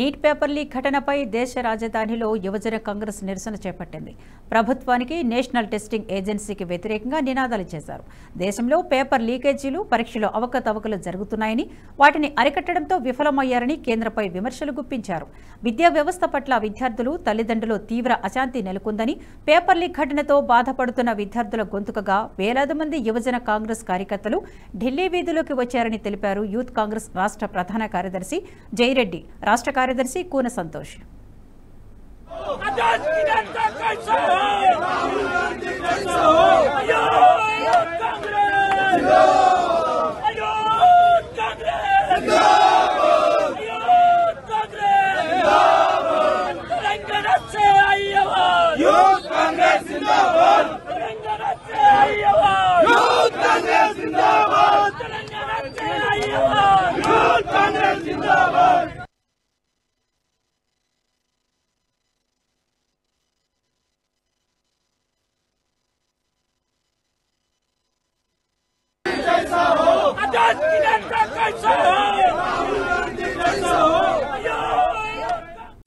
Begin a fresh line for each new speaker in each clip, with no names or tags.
Neat paper leak ఘటనపై దేశ రాజధానిలో యువజన కాంగ్రెస్ నిరసన చేపట్టింది. ప్రభుత్వానికి నేషనల్ టెస్టింగ్ ఏజెన్సీకి వ్యతిరేకంగా నినాదాలు చేశారు. దేశంలో పేపర్ లీకేజీలు, పరీక్షలో అవకతవకలు జరుగుతున్నాయని, వాటిని అరికట్టడంతో విఫలమయ్యారని కేంద్రంపై విమర్శలు గుప్పించారు. విద్యా వ్యవస్థ పట్ల విద్యార్థులు, తల్లిదండ్రులు తీవ్ర అశాంతి నెలకొందని, పేపర్ లీక్ ఘటనతో బాధపడుతున్న విద్యార్థుల గొంతుకగా వేలాది మంది యువజన కాంగ్రెస్ కార్యకర్తలు ఢిల్లీ వీధుల్లోకి వచ్చారని తెలిపారు యూత్ కాంగ్రెస్ రాష్ట్ర ప్రధాన కార్యదర్శి జైరెడ్డి, రాష్ట్ర కార్యదర్శి కూన సంతోష్.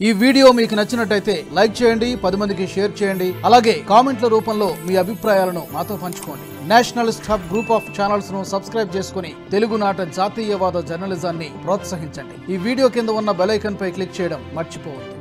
ఈ వీడియో మీకు నచ్చినట్టయితే లైక్ చేయండి, 10 మందికి షేర్ చేయండి. అలాగే కామెంట్ల రూపంలో మీ అభిప్రాయాలను మాతో పంచుకోండి. Nationalist hub group of channels ను సబ్స్క్రైబ్ చేసుకుని తెలుగునాట జాతీయవాద జర్నలిజాన్ని ప్రోత్సహించండి. ఈ వీడియో కింద ఉన్న బెల్ ఐకాన్ పై క్లిక్ చేయడం మర్చిపోవద్దు.